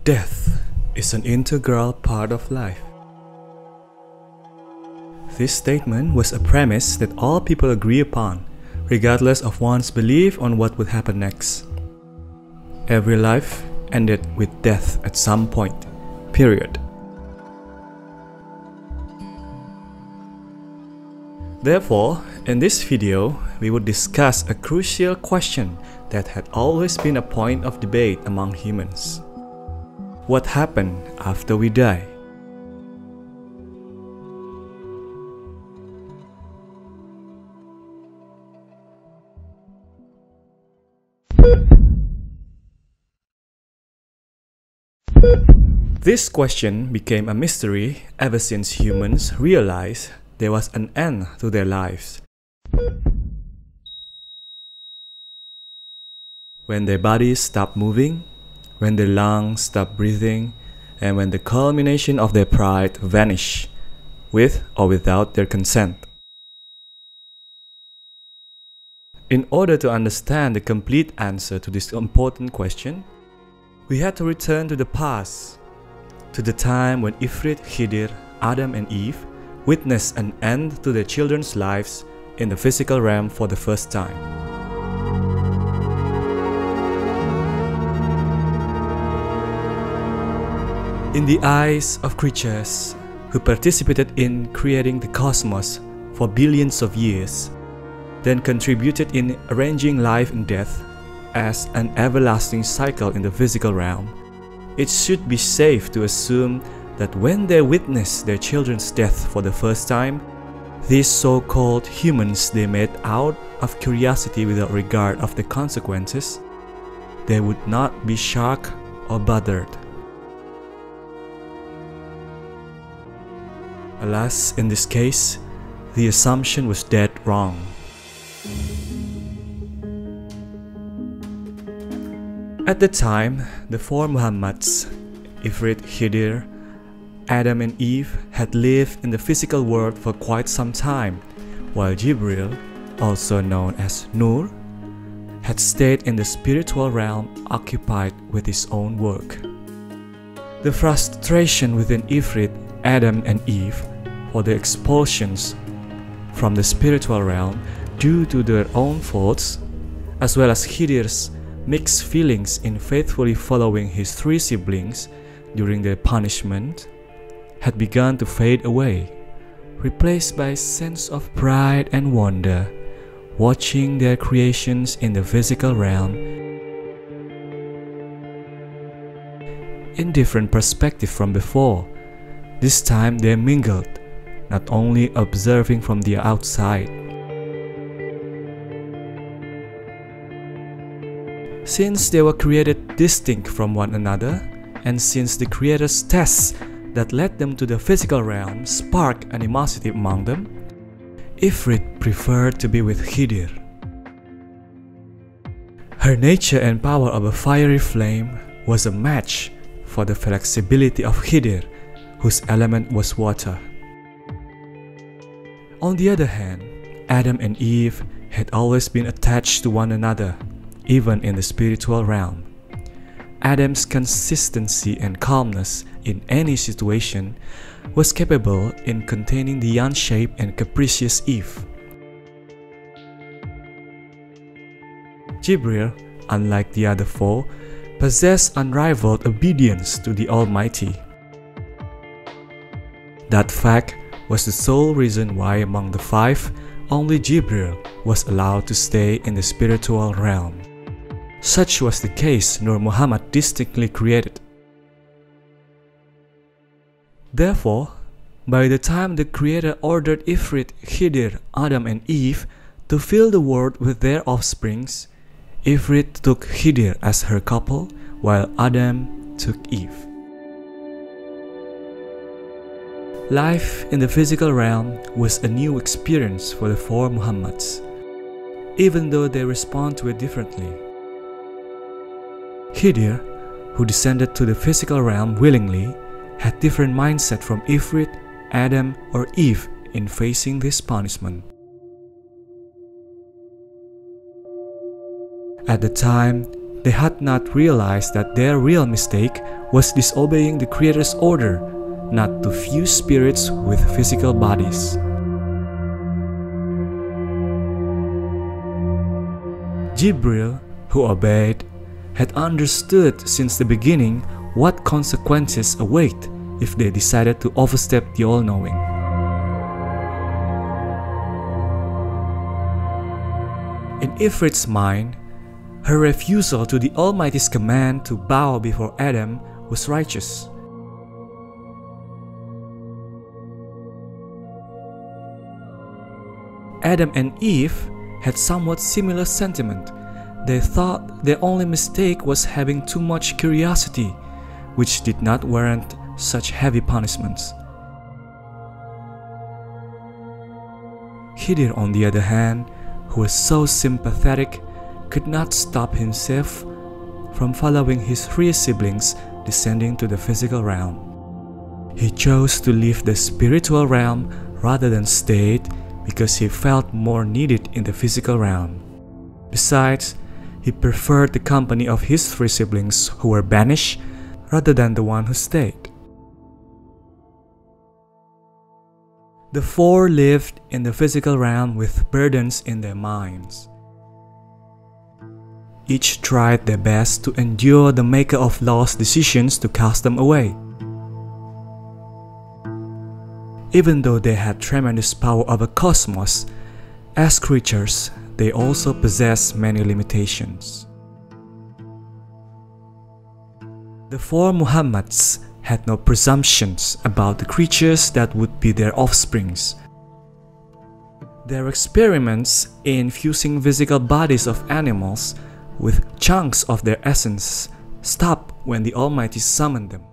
Death is an integral part of life. This statement was a premise that all people agree upon, regardless of one's belief on what would happen next. Every life ended with death at some point, period. Therefore, in this video, we would discuss a crucial question that had always been a point of debate among humans. What happened after we die? This question became a mystery ever since humans realized there was an end to their lives. When their bodies stopped moving, when their lungs stopped breathing, and when the culmination of their pride vanished, with or without their consent. In order to understand the complete answer to this important question, we had to return to the past, to the time when Ifrit, Khidir, Adam and Eve witnessed an end to their children's lives in the physical realm for the first time. In the eyes of creatures who participated in creating the cosmos for billions of years, then contributed in arranging life and death as an everlasting cycle in the physical realm, it should be safe to assume that when they witnessed their children's death for the first time, these so-called humans they made out of curiosity without regard of the consequences, they would not be shocked or bothered. Alas, in this case, the assumption was dead wrong. At the time, the four Muhammads, Ifrit, Khidir, Adam and Eve had lived in the physical world for quite some time, while Jibril, also known as Nur, had stayed in the spiritual realm occupied with his own work. The frustration within Ifrit, Adam and Eve for the expulsions from the spiritual realm due to their own faults, as well as Khidir's mixed feelings in faithfully following his three siblings during their punishment, had begun to fade away, replaced by a sense of pride and wonder, watching their creations in the physical realm in different perspective from before. This time they mingled, not only observing from the outside. Since they were created distinct from one another, and since the Creator's tests that led them to the physical realm sparked animosity among them, Ifrit preferred to be with Khidir. Her nature and power of a fiery flame was a match for the flexibility of Khidir, whose element was water. On the other hand, Adam and Eve had always been attached to one another, even in the spiritual realm. Adam's consistency and calmness in any situation was capable in containing the unshaped and capricious Eve. Jibril, unlike the other four, possessed unrivaled obedience to the Almighty. That fact was the sole reason why among the five, only Jibril was allowed to stay in the spiritual realm. Such was the case Nur Muhammad distinctly created. Therefore, by the time the Creator ordered Ifrit, Khidir, Adam and Eve to fill the world with their offsprings, Ifrit took Khidir as her couple, while Adam took Eve. Life in the physical realm was a new experience for the four Muhammads, even though they respond to it differently. Khidir, who descended to the physical realm willingly, had different mindset from Ifrit, Adam or Eve in facing this punishment. At the time, They had not realized that their real mistake was disobeying the Creator's order not to fuse spirits with physical bodies. Jibril, who obeyed, had understood since the beginning what consequences await if they decided to overstep the all-knowing. In Ifrit's mind, her refusal to the Almighty's command to bow before Adam was righteous. Adam and Eve had somewhat similar sentiment. They thought their only mistake was having too much curiosity, which did not warrant such heavy punishments. Khidir, on the other hand, who was so sympathetic, could not stop himself from following his three siblings descending to the physical realm. He chose to leave the spiritual realm rather than stay because he felt more needed in the physical realm. Besides, he preferred the company of his three siblings who were banished rather than the one who stayed. The four lived in the physical realm with burdens in their minds. Each tried their best to endure the maker of laws' decisions to cast them away. Even though they had tremendous power over cosmos, as creatures, they also possess many limitations. The four Muhammads had no presumptions about the creatures that would be their offsprings. Their experiments in fusing physical bodies of animals with chunks of their essence stopped when the Almighty summoned them.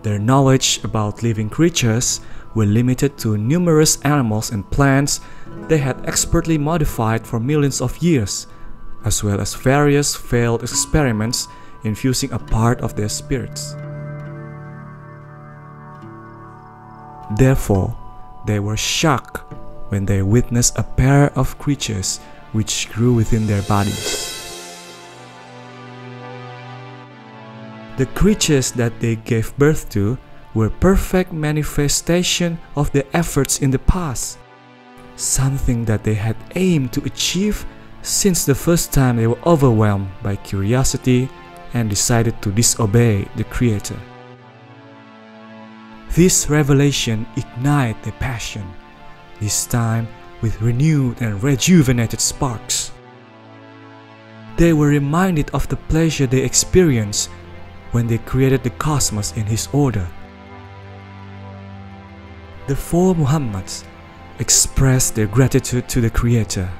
Their knowledge about living creatures were limited to numerous animals and plants they had expertly modified for millions of years, as well as various failed experiments in fusing a part of their spirits. Therefore, they were shocked when they witnessed a pair of creatures which grew within their bodies. The creatures that they gave birth to were perfect manifestation of their efforts in the past, something that they had aimed to achieve since the first time they were overwhelmed by curiosity and decided to disobey the Creator. This revelation ignited their passion, this time with renewed and rejuvenated sparks. They were reminded of the pleasure they experienced when they created the cosmos in His order. The four Muhammads expressed their gratitude to the Creator.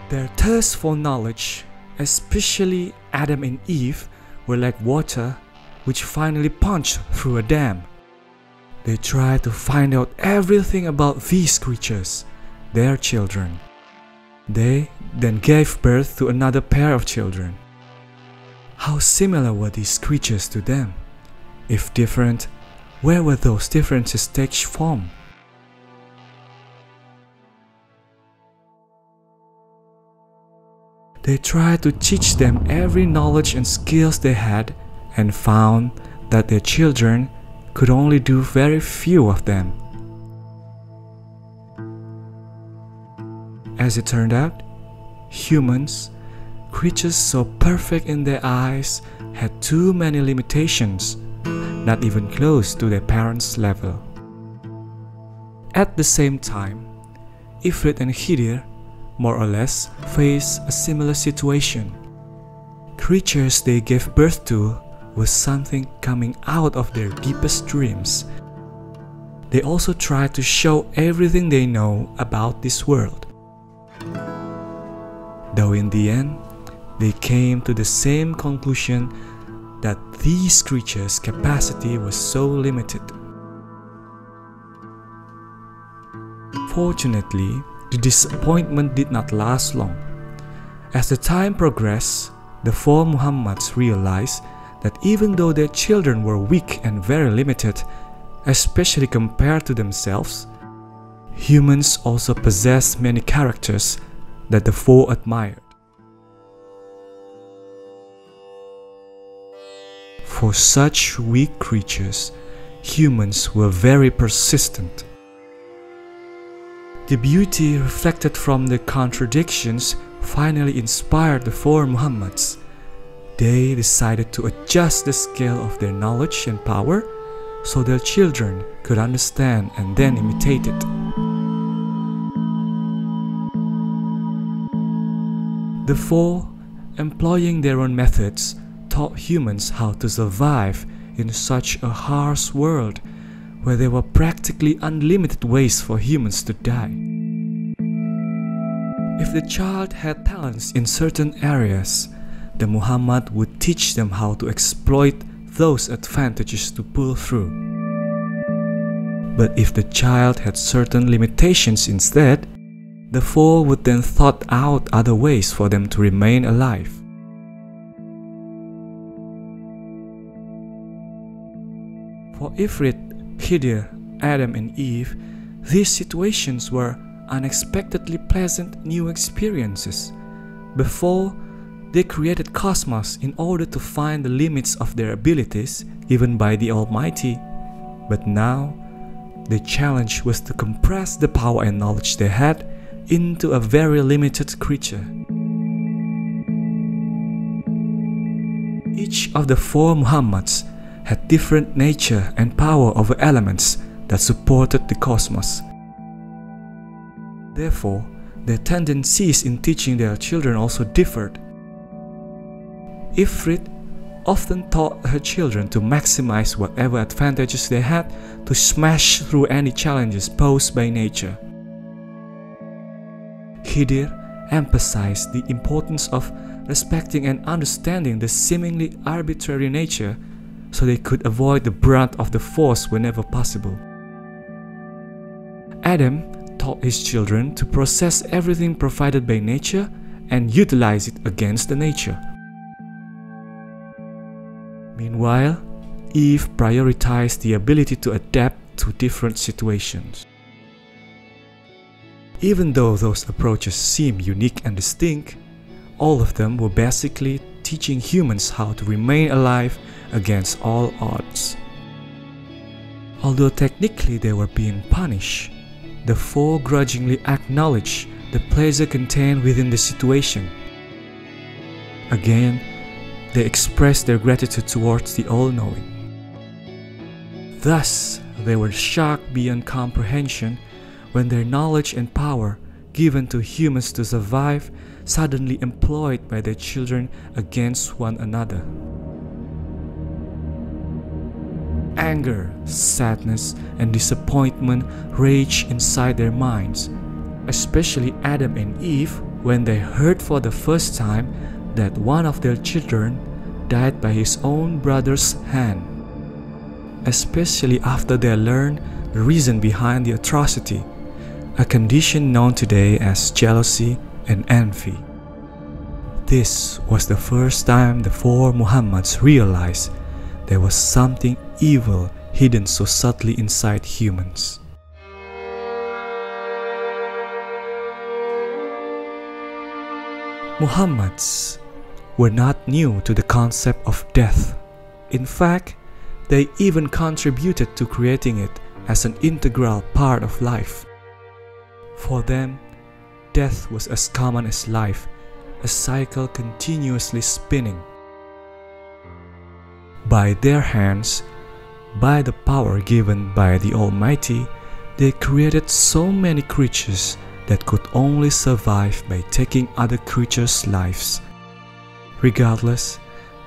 Their thirst for knowledge, especially Adam and Eve, were like water which finally punched through a dam. They tried to find out everything about these creatures, their children. They then gave birth to another pair of children. How similar were these creatures to them? If different, where were those differences take form? They tried to teach them every knowledge and skills they had and found that their children could only do very few of them. As it turned out, humans, creatures so perfect in their eyes, had too many limitations, not even close to their parents' level. At the same time, Ifrit and Khidir more or less faced a similar situation. Creatures they gave birth to was something coming out of their deepest dreams. They also tried to show everything they know about this world. Though in the end, they came to the same conclusion that these creatures' capacity was so limited. Fortunately, the disappointment did not last long. As the time progressed, the four Muhammads realized that even though their children were weak and very limited, especially compared to themselves, humans also possess many characters that the four admired. For such weak creatures, humans were very persistent. The beauty reflected from the contradictions finally inspired the four Muhammads. They decided to adjust the scale of their knowledge and power so their children could understand and then imitate it. The four, employing their own methods, taught humans how to survive in such a harsh world where there were practically unlimited ways for humans to die. If the child had talents in certain areas, the Muhammad would teach them how to exploit those advantages to pull through. But if the child had certain limitations instead, the four would then thought out other ways for them to remain alive. For Ifrit, Khidir, Adam and Eve, these situations were unexpectedly pleasant new experiences. Before, they created cosmos in order to find the limits of their abilities given by the Almighty. But now, the challenge was to compress the power and knowledge they had into a very limited creature. Each of the four Muhammads had different nature and power over elements that supported the cosmos. Therefore, their tendencies in teaching their children also differed. Ifrit often taught her children to maximize whatever advantages they had to smash through any challenges posed by nature. Khidir emphasized the importance of respecting and understanding the seemingly arbitrary nature so they could avoid the brunt of the force whenever possible. Adam taught his children to process everything provided by nature and utilize it against the nature. Meanwhile, Eve prioritized the ability to adapt to different situations. Even though those approaches seem unique and distinct, all of them were basically teaching humans how to remain alive against all odds. Although technically they were being punished, the four grudgingly acknowledged the pleasure contained within the situation. Again, they expressed their gratitude towards the All-Knowing. Thus, they were shocked beyond comprehension when their knowledge and power given to humans to survive suddenly employed by their children against one another. Anger, sadness, and disappointment raged inside their minds, especially Adam and Eve when they heard for the first time that one of their children died by his own brother's hand, especially after they learned the reason behind the atrocity, a condition known today as jealousy and envy. This was the first time the four Muhammads realized there was something evil hidden so subtly inside humans. Muhammads were not new to the concept of death. In fact, they even contributed to creating it as an integral part of life. For them, death was as common as life, a cycle continuously spinning. By their hands, by the power given by the Almighty, they created so many creatures that could only survive by taking other creatures' lives. Regardless,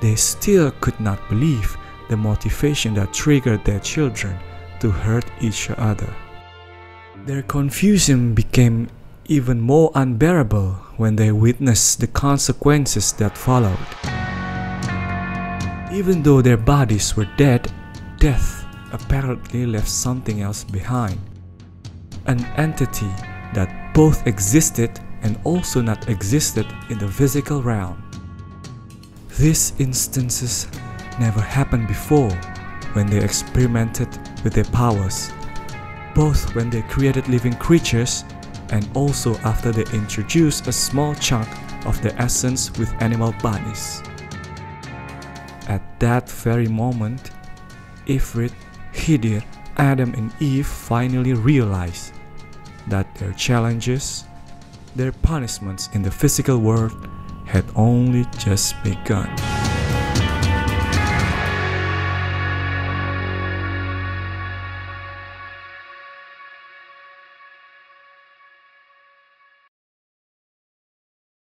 they still could not believe the motivation that triggered their children to hurt each other. Their confusion became even more unbearable when they witnessed the consequences that followed. Even though their bodies were dead, death apparently left something else behind. An entity that both existed and also not existed in the physical realm. These instances never happened before when they experimented with their powers, both when they created living creatures and also after they introduce a small chunk of the essence with animal bodies. At that very moment, Ifrit, Khidir, Adam and Eve finally realize that their challenges, their punishments in the physical world had only just begun.